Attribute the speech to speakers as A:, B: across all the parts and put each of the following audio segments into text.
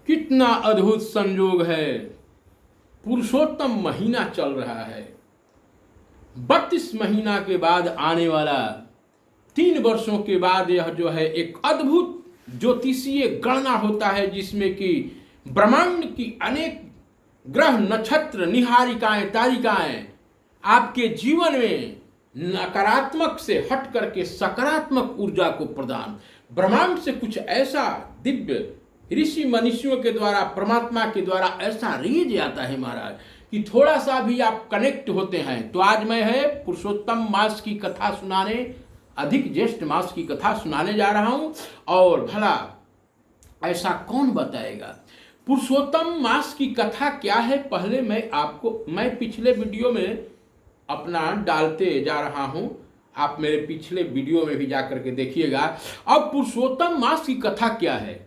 A: कितना अद्भुत संयोग है। पुरुषोत्तम महीना चल रहा है। 32 महीना के बाद आने वाला 3 वर्षों के बाद यह जो है एक अद्भुत ज्योतिषीय गणना होता है, जिसमें कि ब्रह्मांड की अनेक ग्रह नक्षत्र निहारिकाएं तारिकाएं आपके जीवन में नकारात्मक से हट करके सकारात्मक ऊर्जा को प्रदान, ब्रह्मांड से कुछ ऐसा दिव्य ऋषि मनुष्यों के द्वारा परमात्मा के द्वारा ऐसा रीज आता है महाराज कि थोड़ा सा भी आप कनेक्ट होते हैं। तो आज मैं है पुरुषोत्तम मास की कथा सुनाने, अधिक ज्येष्ठ मास की कथा सुनाने जा रहा हूं। और भला ऐसा कौन बताएगा पुरुषोत्तम मास की कथा क्या है। पहले मैं पिछले वीडियो में अपना डालते जा रहा हूं, आप मेरे पिछले वीडियो में भी जाकर के देखिएगा। अब पुरुषोत्तम मास की कथा क्या है,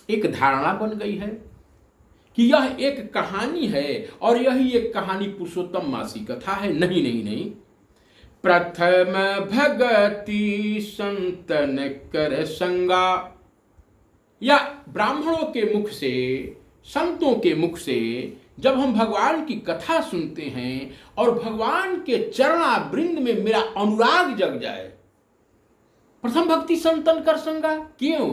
A: एक धारणा बन गई है कि यह एक कहानी है और यही एक कहानी पुरुषोत्तम मास की कथा है। नहीं नहीं नहीं, प्रथम भगति संतन कर संगा, या ब्राह्मणों के मुख से, संतों के मुख से जब हम भगवान की कथा सुनते हैं और भगवान के चरणा वृंद में मेरा अनुराग जग जाए। प्रथम भक्ति संतन कर संगा, क्यों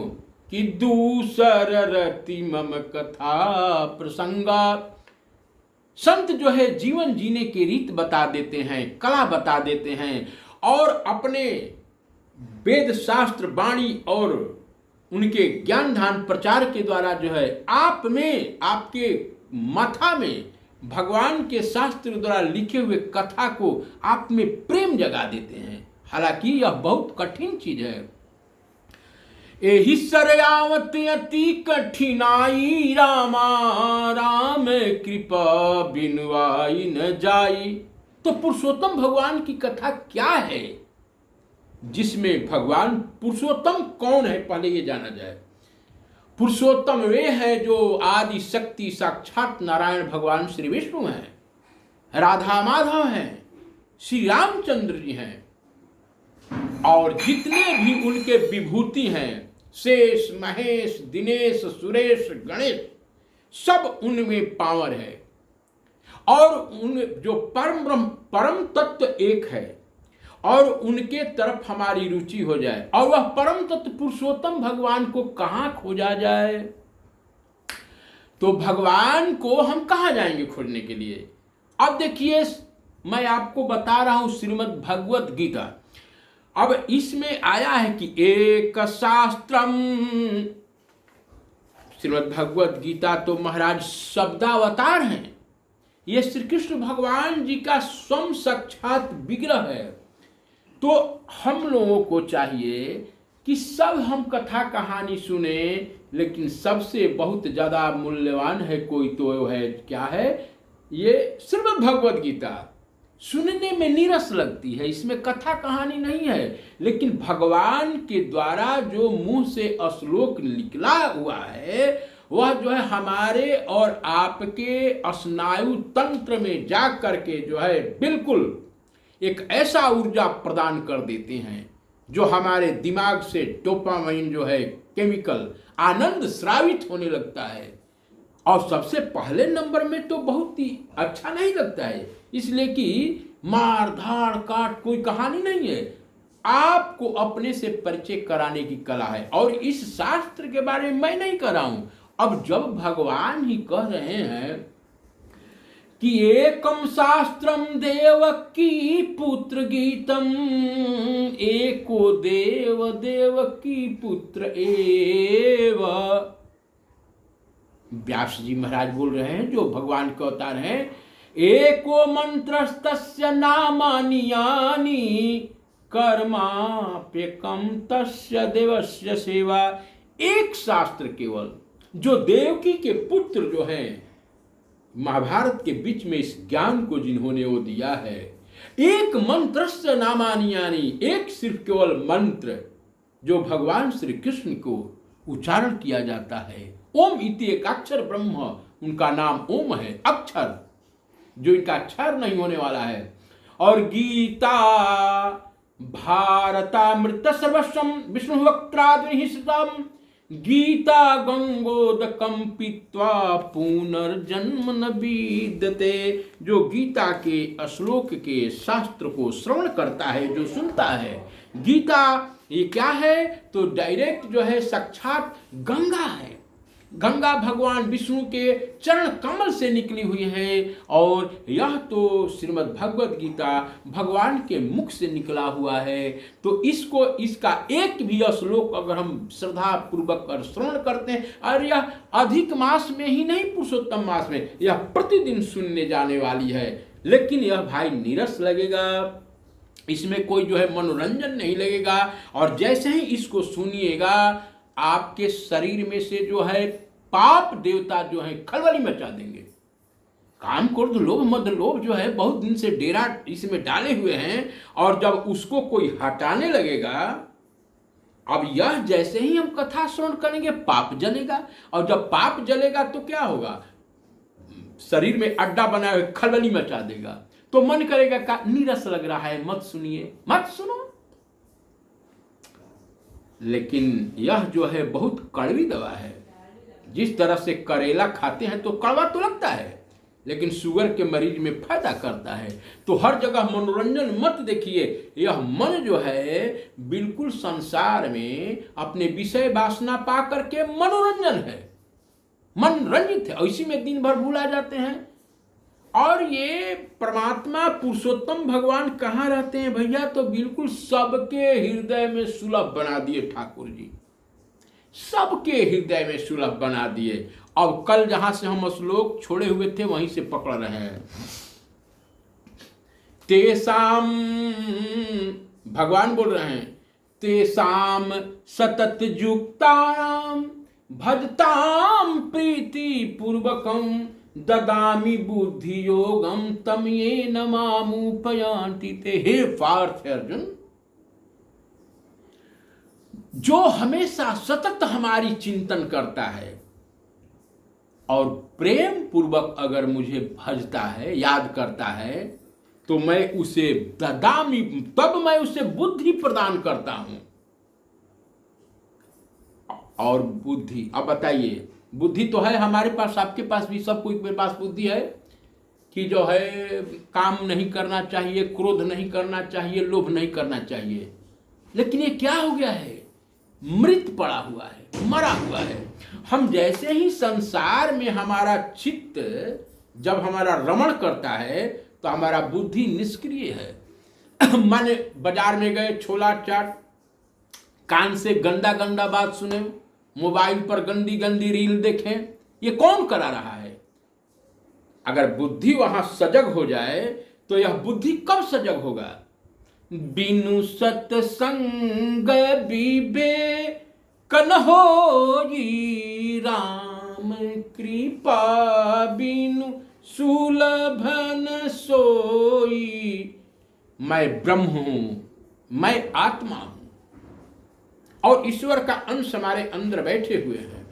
A: कि दूसर रति मम कथा प्रसंगा। संत जो है जीवन जीने की रीत बता देते हैं, कला बता देते हैं और अपने वेद शास्त्र वाणी और उनके ज्ञान धान प्रचार के द्वारा जो है आप में, आपके माथा में भगवान के शास्त्र द्वारा लिखे हुए कथा को आप में प्रेम जगा देते हैं। हालांकि यह बहुत कठिन चीज है। एहि सरयावत अति कठिनाई, रामा राम कृपा बिनुआई न जाई। तो पुरुषोत्तम भगवान की कथा क्या है, जिसमें भगवान पुरुषोत्तम कौन है पहले ये जाना जाए। पुरुषोत्तम वे है जो आदि शक्ति साक्षात नारायण भगवान श्री विष्णु हैं, राधा माधव हैं, श्री रामचंद्र जी हैं, और जितने भी उनके विभूति हैं, शेष महेश दिनेश सुरेश गणेश, सब उनमें पावर है। और उन जो परम तत्व एक है और उनके तरफ हमारी रुचि हो जाए, और वह परम तत्व पुरुषोत्तम भगवान को कहां खोजा जाए। तो भगवान को हम कहां जाएंगे खोजने के लिए। अब देखिए, मैं आपको बता रहा हूं श्रीमद् भगवत गीता। अब इसमें आया है कि एक शास्त्रम, श्रीमद् भगवत गीता तो महाराज शब्दावतार हैं। ये श्री कृष्ण भगवान जी का स्वयं साक्षात विग्रह है। तो हम लोगों को चाहिए कि सब हम कथा कहानी सुने, लेकिन सबसे बहुत ज्यादा मूल्यवान है कोई तो है, क्या है, ये श्रीमद् भगवत गीता। सुनने में नीरस लगती है, इसमें कथा कहानी नहीं है, लेकिन भगवान के द्वारा जो मुंह से श्लोक निकला हुआ है वह जो है हमारे और आपके स्नायु तंत्र में जा करके जो है बिल्कुल एक ऐसा ऊर्जा प्रदान कर देते हैं जो हमारे दिमाग से डोपामाइन जो है केमिकल आनंद स्रावित होने लगता है। और सबसे पहले नंबर में तो बहुत ही अच्छा नहीं लगता है, इसलिए कि मार धाड़ काट कोई कहानी नहीं है, आपको अपने से परिचय कराने की कला है। और इस शास्त्र के बारे में मैं नहीं कर रहा हूं। अब जब भगवान ही कह रहे हैं कि एकम शास्त्रम देवकी पुत्र गीतम, एको देव देवकी पुत्र एव। व्यास जी महाराज बोल रहे हैं जो भगवान के अवतार हैं, एको मंत्रस्तस्य नामानि यानि कर्माप्यकम तस्य देवस्य सेवा। एक शास्त्र केवल, जो देवकी के पुत्र जो है महाभारत के बीच में इस ज्ञान को जिन्होंने वो दिया है, एक मंत्रस्य नामानि यानि, एक सिर्फ केवल मंत्र जो भगवान श्री कृष्ण को उच्चारण किया जाता है। ओम इति एक अक्षर ब्रह्म, उनका नाम ओम है, अक्षर जो इनका अक्षर नहीं होने वाला है। और गीता भारतामृत सर्वस्वम विष्णु वक्त्राद्रिहितम, गीता गंगोदकम पीत्वा पुनर्जन्म न विद्यते। जो गीता के श्लोक के शास्त्र को श्रवण करता है, जो सुनता है, गीता ये क्या है, तो डायरेक्ट जो है साक्षात गंगा है। गंगा भगवान विष्णु के चरण कमल से निकली हुई है, और यह तो श्रीमद् भगवद गीता भगवान के मुख से निकला हुआ है। तो इसको, इसका एक भी श्लोक अगर हम श्रद्धा पूर्वक कर श्रवण करते हैं, और यह अधिक मास में ही नहीं, पुरुषोत्तम मास में यह प्रतिदिन सुनने जाने वाली है। लेकिन यह भाई नीरस लगेगा, इसमें कोई जो है मनोरंजन नहीं लगेगा। और जैसे ही इसको सुनिएगा, आपके शरीर में से जो है पाप देवता जो है खलबली मचा देंगे। काम क्रोध लोभ मद लोभ जो है बहुत दिन से डेरा इसमें डाले हुए हैं, और जब उसको कोई हटाने लगेगा, अब यह जैसे ही हम कथा श्रवण करेंगे पाप जलेगा, और जब पाप जलेगा तो क्या होगा, शरीर में अड्डा बना हुआ खलबली मचा देगा। तो मन करेगा का नीरस लग रहा है, मत सुनिए, मत सुनो। लेकिन यह जो है बहुत कड़वी दवा है। जिस तरह से करेला खाते हैं तो कड़वा तो लगता है, लेकिन शुगर के मरीज में फायदा करता है। तो हर जगह मनोरंजन मत देखिए। यह मन जो है बिल्कुल संसार में अपने विषय वासना पा करके मनोरंजन है, मन रंजित है, इसी में दिन भर भूला जाते हैं। और ये परमात्मा पुरुषोत्तम भगवान कहाँ रहते हैं भैया, तो बिल्कुल सबके हृदय में सुलभ बना दिए ठाकुर जी, सबके हृदय में सुलभ बना दिए। अब कल जहां से हम श्लोक छोड़े हुए थे वहीं से पकड़ रहे हैं। तेसाम, भगवान बोल रहे हैं, तेसाम सतत युक्ताम भजताम प्रीति पूर्वकम ददामि बुद्धि योगम तम ये नमामुपयांति ते। हे पार्थ अर्जुन, जो हमेशा सतत हमारी चिंतन करता है और प्रेम पूर्वक अगर मुझे भजता है, याद करता है, तो मैं उसे ददामि, तब मैं उसे बुद्धि प्रदान करता हूं। और बुद्धि, अब बताइए, बुद्धि तो है हमारे पास, आपके पास भी, सब कोई के पास बुद्धि है कि जो है काम नहीं करना चाहिए, क्रोध नहीं करना चाहिए, लोभ नहीं करना चाहिए। लेकिन ये क्या हो गया है, मृत पड़ा हुआ है, मरा हुआ है। हम जैसे ही संसार में हमारा चित्त जब हमारा रमण करता है तो हमारा बुद्धि निष्क्रिय है। माने बाजार में गए, छोला चाट, कान से गंदा गंदा बात सुने, मोबाइल पर गंदी गंदी रील देखें, ये कौन करा रहा है? अगर बुद्धि वहां सजग हो जाए तो यह बुद्धि कब सजग होगा? बिनु सत्संग विवेक न होई राम कृपा, बिनु सुलभन सोई। मैं ब्रह्म हूं, मैं आत्मा हूं, और ईश्वर का अंश हमारे अंदर बैठे हुए हैं।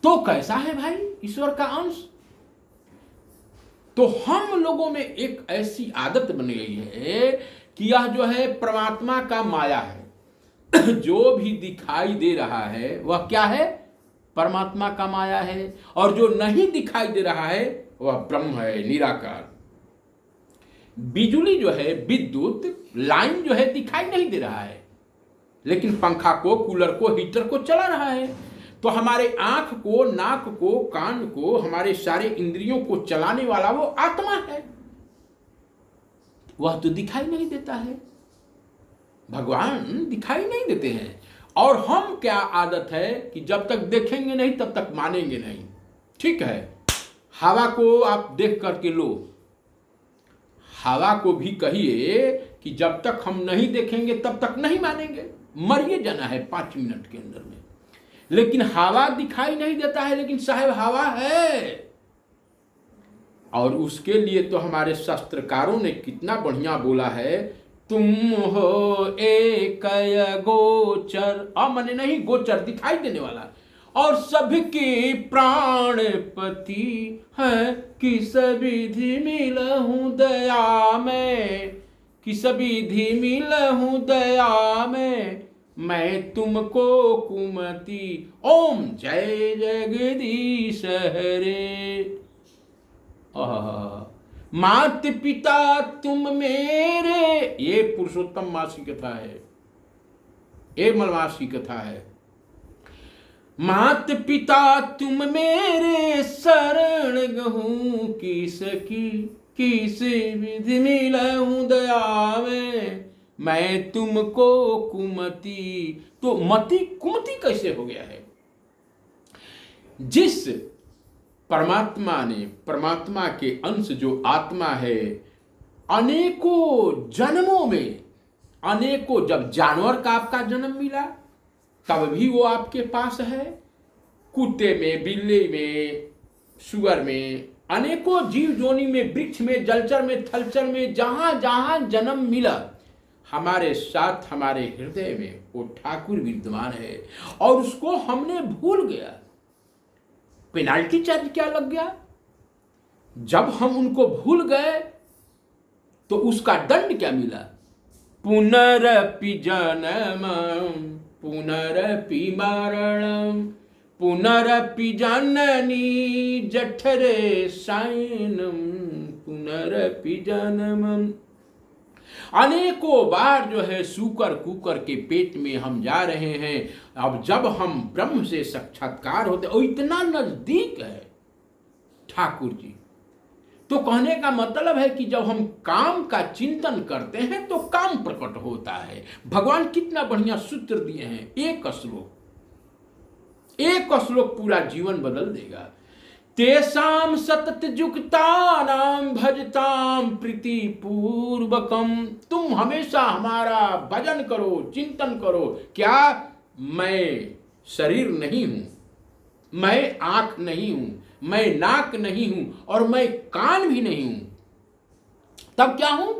A: तो कैसा है भाई ईश्वर का अंश? तो हम लोगों में एक ऐसी आदत बन गई है कि यह जो है परमात्मा का माया है। जो भी दिखाई दे रहा है वह क्या है? परमात्मा का माया है। और जो नहीं दिखाई दे रहा है वह ब्रह्म है, निराकार। बिजली जो है, विद्युत लाइन जो है दिखाई नहीं दे रहा है, लेकिन पंखा को, कूलर को, हीटर को चला रहा है। तो हमारे आंख को, नाक को, कान को, हमारे सारे इंद्रियों को चलाने वाला वो आत्मा है, वह तो दिखाई नहीं देता है। भगवान दिखाई नहीं देते हैं। और हम क्या आदत है कि जब तक देखेंगे नहीं तब तक मानेंगे नहीं। ठीक है, हवा को आप देख करके लो, हवा को भी कहिए कि जब तक हम नहीं देखेंगे तब तक नहीं मानेंगे, मरिए जाना है 5 मिनट के अंदर में। लेकिन हवा दिखाई नहीं देता है, लेकिन साहब हवा है। और उसके लिए तो हमारे शास्त्रकारों ने कितना बढ़िया बोला है, तुम हो एक गोचर, मन नहीं गोचर, दिखाई देने वाला, और सबकी प्राणपति है, किस विधि मिलहूं दया में, किस विधि मिलहूं दया में, मैं तुमको कुमति। ओम जय जगदीश हरे। मात पिता तुम मेरे, ये पुरुषोत्तम मास की कथा है, ये मलमास की कथा है। मात पिता तुम मेरे, शरण गहूं किस विधि मिलऊं दया में, मैं तुमको कुमति। तो मति कुमति कैसे हो गया है? जिस परमात्मा के अंश जो आत्मा है, अनेकों जन्मों में, अनेकों, जब जानवर का आपका जन्म मिला तब भी वो आपके पास है, कुत्ते में, बिल्ली में, सुअर में, अनेकों जीव जोनी में, वृक्ष में, जलचर में, थलचर में, जहां जहां जन्म मिला, हमारे साथ, हमारे हृदय में वो ठाकुर विद्यमान है और उसको हमने भूल गया। पेनाल्टी चार्ज क्या लग गया? जब हम उनको भूल गए तो उसका दंड क्या मिला? पुनरपि जन्मं पुनरपि मरणं पुनरपि जननी जठरे शयनं पुनरपि जन्मं। अनेकों बार जो है सूकर कुकर के पेट में हम जा रहे हैं। अब जब हम ब्रह्म से साक्षात्कार होते, और इतना नजदीक है ठाकुर जी। तो कहने का मतलब है कि जब हम काम का चिंतन करते हैं तो काम प्रकट होता है। भगवान कितना बढ़िया सूत्र दिए हैं, एक श्लोक पूरा जीवन बदल देगा। तेषाम सतत युक्तानाम भजताम प्रीति पूर्वकम। तुम हमेशा हमारा भजन करो, चिंतन करो। क्या? मैं शरीर नहीं हूं, मैं आंख नहीं हूं, मैं नाक नहीं हूं और मैं कान भी नहीं हूं। तब क्या हूं?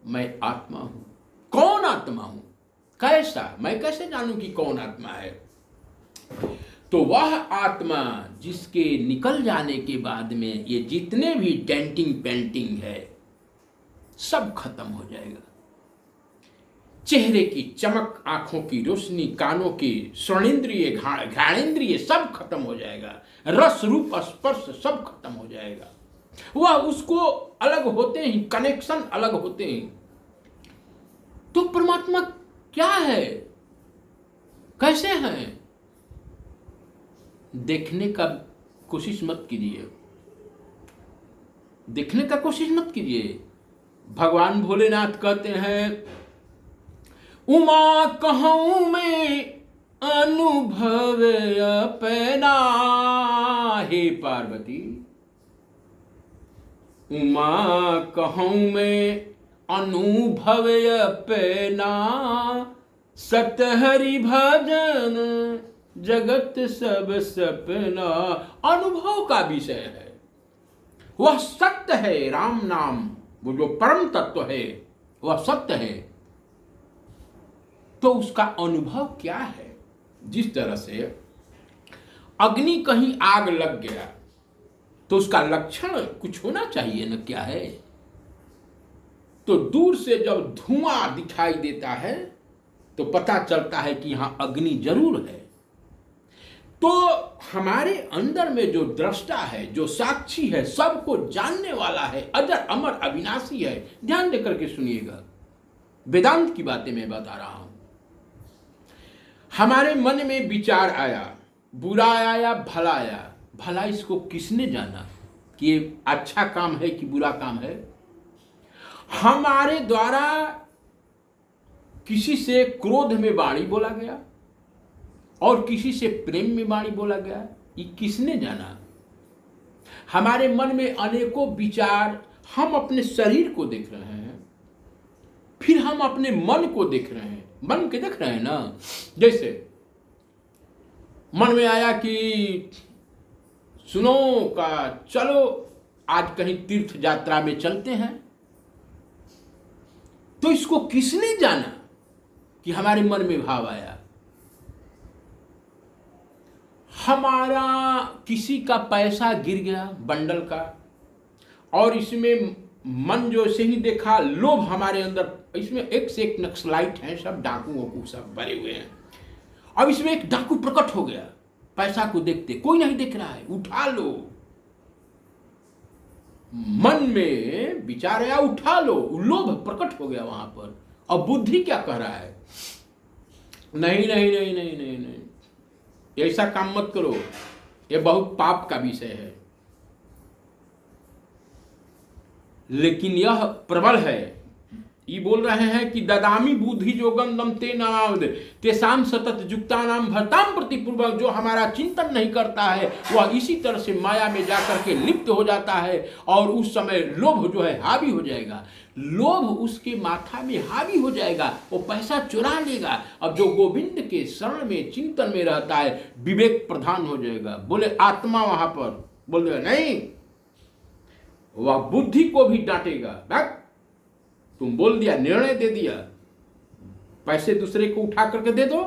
A: मैं आत्मा हूं। कौन आत्मा हूं? कैसा? मैं कैसे जानूं कि कौन आत्मा है? तो वह आत्मा जिसके निकल जाने के बाद में ये जितने भी डेंटिंग पेंटिंग है सब खत्म हो जाएगा। चेहरे की चमक, आंखों की रोशनी, कानों की स्वर्णेंद्रिय, घ्राणेंद्रिय सब खत्म हो जाएगा। रस रूप स्पर्श सब खत्म हो जाएगा। वह उसको अलग होते ही, कनेक्शन अलग होते ही। तो परमात्मा क्या है, कैसे हैं? देखने का कोशिश मत कीजिए, देखने का कोशिश मत कीजिए। भगवान भोलेनाथ कहते हैं, उमा कहूं मैं अनुभव अपना। हे पार्वती, उमा कहूं मैं अनुभव अपना, सतहरि भजन जगत सब सपना। अनुभव का विषय है, वह सत्य है। राम नाम, वो जो परम तत्व है वह सत्य है। तो उसका अनुभव क्या है? जिस तरह से अग्नि कहीं आग लग गया तो उसका लक्षण कुछ होना चाहिए न, क्या है? तो दूर से जब धुआं दिखाई देता है तो पता चलता है कि यहां अग्नि जरूर है। तो हमारे अंदर में जो दृष्टा है, जो साक्षी है, सबको जानने वाला है, अजर अमर अविनाशी है। ध्यान देकर के सुनिएगा, वेदांत की बातें मैं बता रहा हूं। हमारे मन में विचार आया, बुरा आया या भला आया, भला इसको किसने जाना कि ये अच्छा काम है कि बुरा काम है? हमारे द्वारा किसी से क्रोध में वाणी बोला गया और किसी से प्रेम में वाणी बोला गया, ये किसने जाना? हमारे मन में अनेकों विचार, हम अपने शरीर को देख रहे हैं, फिर हम अपने मन को देख रहे हैं। मन के देख रहे हैं ना? जैसे मन में आया कि सुनो का, चलो आज कहीं तीर्थ यात्रा में चलते हैं, तो इसको किसने जाना कि हमारे मन में भाव आया? हमारा किसी का पैसा गिर गया बंडल का, और इसमें मन जो से ही देखा, लोभ हमारे अंदर, इसमें एक से एक नक्सलाइट हैं, सब डाकुओं को सब भरे हुए हैं। अब इसमें एक डाकू प्रकट हो गया, पैसा को देखते, कोई नहीं देख रहा है, उठा लो। मन में विचार आया, उठा लो, लोभ प्रकट हो गया वहां पर। अब बुद्धि क्या कह रहा है? नहीं नहीं नहीं नहीं नहीं नहीं, ऐसा काम मत करो, ये बहुत पाप का विषय है। लेकिन यह प्रबल है, ये बोल रहे हैं कि ददामी बुद्धि जोगम दम ते नामावद तेसाम सतत युक्ता नाम भरताम प्रतिपूर्वक। जो हमारा चिंतन नहीं करता है वह इसी तरह से माया में जाकर के लिप्त हो जाता है, और उस समय लोभ जो है हावी हो जाएगा, लोभ उसके माथा में हावी हो जाएगा, वो पैसा चुरा लेगा। अब जो गोविंद के शरण में चिंतन में रहता है, विवेक प्रधान हो जाएगा। बोले आत्मा वहां पर बोल देगा नहीं, वह बुद्धि को भी डांटेगा, बैक तुम बोल दिया, निर्णय दे दिया, पैसे दूसरे को उठा करके दे दो,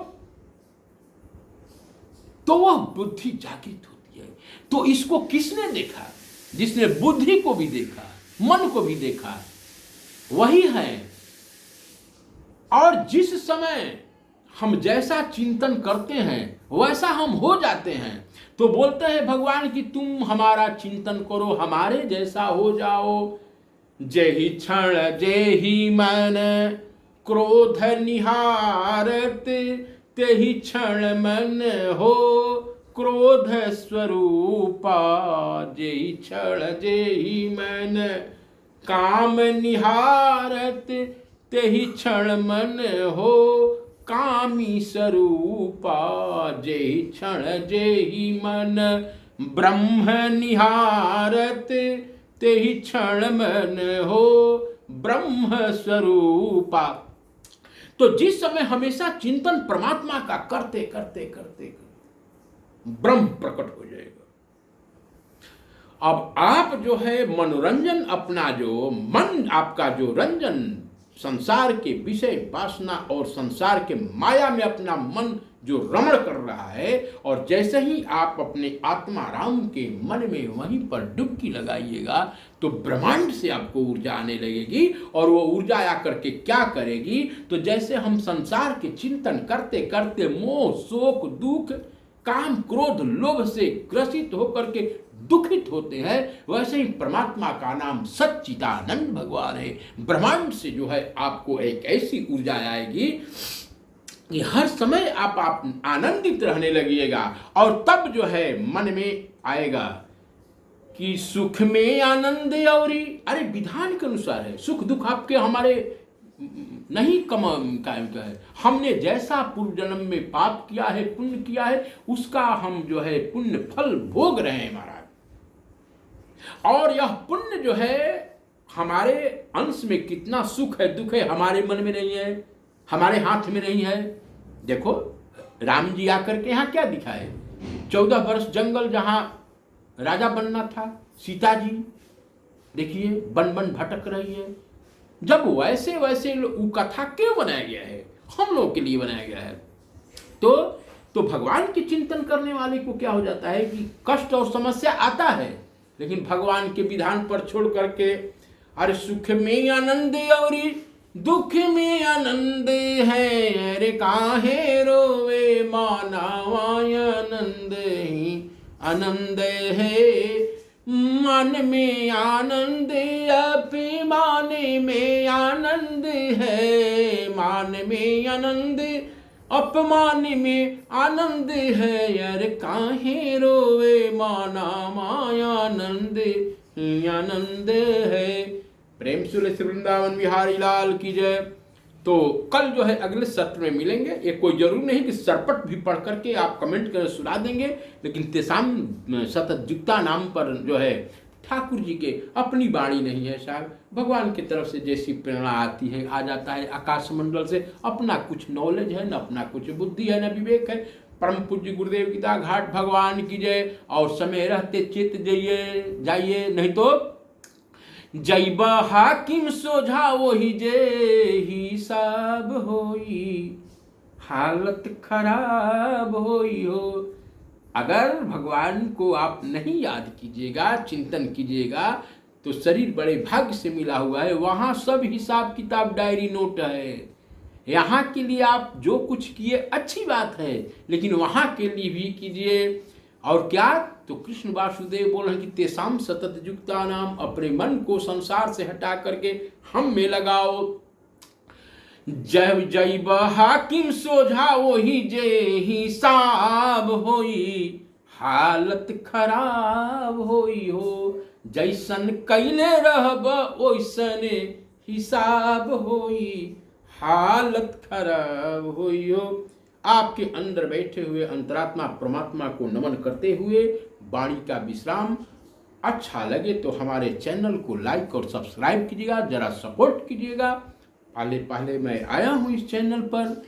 A: तो वह बुद्धि जागृत होती है। तो इसको किसने देखा? जिसने बुद्धि को भी देखा, मन को भी देखा, वही है। और जिस समय हम जैसा चिंतन करते हैं वैसा हम हो जाते हैं। तो बोलते हैं भगवान कि तुम हमारा चिंतन करो, हमारे जैसा हो जाओ। जेहि क्षण जेहि मन क्रोध निहारत, तेहि क्षण मन हो क्रोध स्वरूपा। जेहि क्षण जेहि मन काम निहारत, तेहि क्षण मन हो कामी स्वरूपा। जेहि क्षण जेहि मन ब्रह्म निहारत, तेहि क्षण मन हो ब्रह्म स्वरूपा। तो जिस समय हमेशा चिंतन परमात्मा का करते करते करते ब्रह्म प्रकट हो जाएगा। अब आप जो है मनोरंजन, अपना जो मन आपका जो रंजन, संसार के विषय वासना और संसार के माया में अपना मन जो रमण कर रहा है, और जैसे ही आप अपने आत्मा राम के मन में वहीं पर डुबकी लगाइएगा तो ब्रह्मांड से आपको ऊर्जा आने लगेगी। और वो ऊर्जा आकर के क्या करेगी? तो जैसे हम संसार के चिंतन करते करते मोह शोक दुख काम क्रोध लोभ से ग्रसित होकर के दुखित होते हैं, वैसे ही परमात्मा का नाम सच्चिदानंद भगवान है। ब्रह्मांड से जो है आपको एक ऐसी ऊर्जा आएगी कि हर समय आप आनंदित रहने लगिएगा। और तब जो है मन में आएगा कि सुख में आनंद, और अरे विधान के अनुसार है, सुख दुख आपके हमारे नहीं कम कायम का है। हमने जैसा पूर्व जन्म में पाप किया है पुण्य किया है, उसका हम जो है पुण्य फल भोग रहे हैं महाराज। और यह पुण्य जो है हमारे अंश में कितना सुख है दुख है हमारे मन में नहीं है, हमारे हाथ में नहीं है। देखो राम जी आकर के यहाँ क्या दिखाए, 14 वर्ष जंगल जहां राजा बनना था, सीता जी देखिए बन बन भटक रही है। जब वैसे वैसे कथा क्यों बनाया गया है? हम लोगों के लिए बनाया गया है। तो भगवान की चिंतन करने वाले को क्या हो जाता है कि कष्ट और समस्या आता है, लेकिन भगवान के विधान पर छोड़ करके अरे सुख में आनंद और दुख में आनंद है, अरे काहे रोवे मानवाय आनंद ही आनंद है। मन में आनंद अभिमान में आनंद है, मान में आनंद अपमान में आनंद है, यार काहे रोवे माना माया आनंद ही आनंद है। प्रेम सुले श्री वृंदावन बिहारी लाल की जय। तो कल जो है अगले सत्र में मिलेंगे। ये कोई जरूर नहीं कि सरपट भी पढ़ करके आप कमेंट कर सुना देंगे, लेकिन तेसाम सतत युक्ता नाम पर जो है ठाकुर जी के अपनी वाणी नहीं है साहब, भगवान की तरफ से जैसी प्रेरणा आती है आ जाता है आकाश मंडल से। अपना कुछ नॉलेज है न अपना कुछ बुद्धि है न विवेक है। परम पूज्य गुरुदेव गीता घाट भगवान की जय। और समय रहते चित जाइए, नहीं तो जैब हाकिम सोझा वही जे हिसाब होई, हालत खराब होई हो। अगर भगवान को आप नहीं याद कीजिएगा चिंतन कीजिएगा तो शरीर बड़े भाग्य से मिला हुआ है, वहाँ सब हिसाब किताब डायरी नोट है। यहाँ के लिए आप जो कुछ किए अच्छी बात है, लेकिन वहाँ के लिए भी कीजिए। और क्या, तो कृष्ण वासुदेव बोल रहे हैं कि तेसाम सतत युक्ता नाम, अपने मन को संसार से हटा करके हम में लगाओ। जय जय हाकिम सोझा वही जे हिसाब होई, हालत खराब होई हो। जैसन कैले रहब ओइसने हिसाब होई, हालत खराब होई हो। आपके अंदर बैठे हुए अंतरात्मा परमात्मा को नमन करते हुए वाणी का विश्राम। अच्छा लगे तो हमारे चैनल को लाइक और सब्सक्राइब कीजिएगा, जरा सपोर्ट कीजिएगा। पहले मैं आया हूँ इस चैनल पर,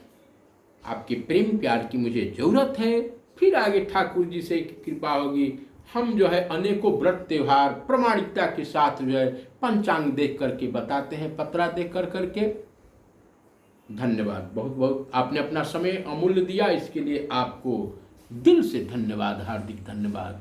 A: आपके प्रेम प्यार की मुझे ज़रूरत है। फिर आगे ठाकुर जी से कृपा होगी, हम जो है अनेकों व्रत त्योहार प्रामाणिकता के साथ जो है पंचांग देख करके बताते हैं, पत्रा देख करके। धन्यवाद, बहुत बहुत आपने अपना समय अमूल्य दिया, इसके लिए आपको दिल से धन्यवाद, हार्दिक धन्यवाद।